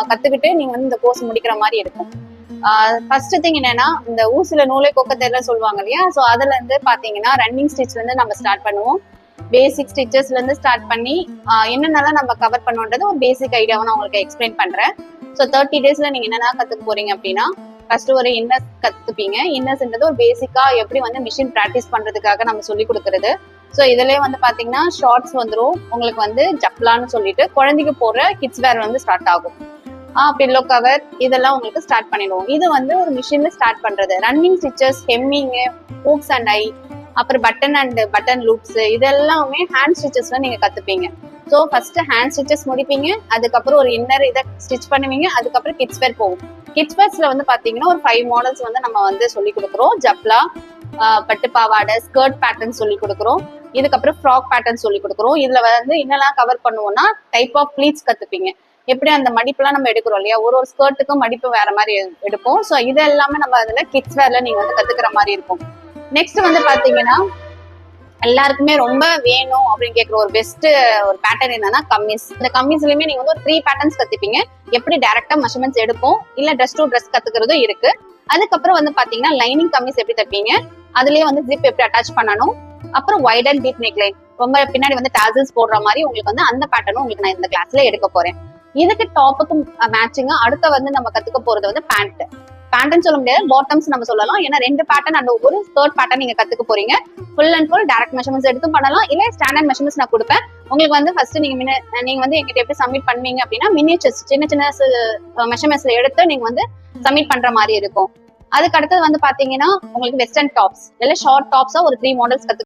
கத்துக்கிட்டு நீங்க வந்து இந்த கோர்ஸ் முடிக்கிற மாதிரி இருக்கும். ஃபர்ஸ்ட் திங் என்னன்னா, இந்த ஊசில நூலை கொக்கத்தெல்லாம் சொல்லுவாங்க இல்லையா? ஸோ அதுல இருந்து பாத்தீங்கன்னா ரன்னிங் ஸ்டிச்ல இருந்து நம்ம ஸ்டார்ட் பண்ணுவோம். பேசிக் ஸ்டிச்சஸ்ல இருந்து ஸ்டார்ட் பண்ணி என்னென்னலாம் நம்ம கவர் பண்ணுன்றது ஒரு பேசிக் ஐடியாவை நான் உங்களுக்கு எக்ஸ்பிளைன் பண்றேன். ஸோ 30 டேஸ்ல நீங்க என்னென்ன கத்துக்க போறீங்க அப்படின்னா, ஃபர்ஸ்ட் ஒரு இன்னர்ஸ் கத்துப்பீங்க. இன்னர்ஸ்ன்றது ஒரு பேசிக்கா எப்படி வந்து மிஷின் பிராக்டிஸ் பண்றதுக்காக நம்ம சொல்லி கொடுக்கறது. ஸோ இதுலயே வந்து பாத்தீங்கன்னா ஷார்ட்ஸ் வந்துடும். உங்களுக்கு வந்து ஜப்லான்னு சொல்லிட்டு குழந்தைக்கு போடுற கிட்ஸ் வேர் வந்து ஸ்டார்ட் ஆகும். பில்லோ கவர் இதெல்லாம் உங்களுக்கு ஸ்டார்ட் பண்ணிடுவோம். இது வந்து ஒரு மிஷின்ல ஸ்டார்ட் பண்றது. Running stitches, hemming, hooks and I, அப்புறம் பட்டன் அண்ட் பட்டன் லூப்ஸ் இதெல்லாமே ஹேண்ட் ஸ்டிச்சஸ்ல நீங்க கத்துப்பீங்க. ஸோ ஃபர்ஸ்ட் ஹேண்ட் ஸ்டிச்சஸ் முடிப்பீங்க, அதுக்கப்புறம் ஒரு இன்னர் இதை ஸ்டிச் பண்ணுவீங்க, அதுக்கப்புறம் கிட்ஸ் வேர் போகும். கிட்ஸ் வேர்ஸ்ல வந்து பாத்தீங்கன்னா ஒரு 5 மாடல்ஸ் வந்து நம்ம வந்து சொல்லி கொடுக்குறோம். ஜப்லா, பட்டு பாவாடை, ஸ்கர்ட் பேட்டர்ன் சொல்லி கொடுக்குறோம். இதுக்கப்புறம் ஃப்ராக் பேட்டர்ன் சொல்லி கொடுக்குறோம். இதுல வந்து என்னெல்லாம் கவர் பண்ணுவோம்னா டைப் ஆஃப் ப்ளீட்ஸ் கத்துப்பீங்க. எப்படி அந்த மடிப்புலாம் நம்ம எடுக்கிறோம் இல்லையா, ஒரு ஸ்கர்ட்டுக்கும் மடிப்பு வேற மாதிரி எடுப்போம். ஸோ இது எல்லாமே நம்ம அதுல கிட்ஸ் வேர்ல நீங்க வந்து கத்துக்கிற மாதிரி இருக்கும். நெக்ஸ்ட் வந்து பாத்தீங்கன்னா எல்லாருக்குமே ரொம்ப வேணும் அப்படின்னு கேட்குற ஒரு பெஸ்ட் ஒரு பேட்டர்ன் என்னன்னா கம்மிஸ். இந்த கம்மிஸ்லயுமே நீங்க வந்து ஒரு 3 பேட்டர்ன்ஸ் கத்துப்பீங்க. எப்படி டைரக்டா மெஷர்மெண்ட்ஸ் எடுப்போம், இல்ல ட்ரெஸ் டு ட்ரெஸ் கத்துக்கிறதும் இருக்கு. அதுக்கப்புறம் வந்து பாத்தீங்கன்னா லைனிங் கம்மிஸ் எப்படி தைப்பீங்க, அதுலயே வந்து ஜிப் எப்படி அட்டாச் பண்ணணும், அப்புறம் wide and deep neckline ரொம்ப பின்னாடி வந்து டாசல்ஸ் போடுற மாதிரி உங்களுக்கு வந்து அந்த பேட்டர்னும் உங்களுக்கு நான் இந்த கிளாஸ்ல எடுக்க போறேன். இதுக்கு டாப்புக்கு மேட்சிங்கா அடுத்த வந்து நம்ம கத்துக்க போறது வந்து பேண்ட். பேண்ட்னு சொல்ல முடியாது, பாட்டம்ஸ் நம்ம சொல்லலாம். ஏன்னா 2 பேட்டர்ன் அண்ட் ஒரு ஸ்கர்ட் பேட்டர்ன் நீங்க கத்துக்க போறீங்க. Full and full direct measurements எடுத்து பண்ணலாம், இல்ல ஸ்டாண்டர்ட் மெஷர்மெண்ட்ஸ் நான் கொடுப்பேன். உங்களுக்கு வந்து ஃபர்ஸ்ட் நீங்க வந்து எங்கிட்ட எப்படி சப்மிட் பண்ணுவீங்க அப்படின்னா மினியேச்சர்ஸ் சின்ன சின்ன மெஷர்மெண்ட்ஸ்ல எடுத்து நீங்க வந்து சப்மிட் பண்ற மாதிரி இருக்கும். அதுக்கு அடுத்தது வந்து பாத்தீங்கன்னா உங்களுக்கு வெஸ்டர்ன் டாப்ஸ் இல்ல ஷார்ட் டாப்ஸா ஒரு 3 மாடல்ஸ் கத்து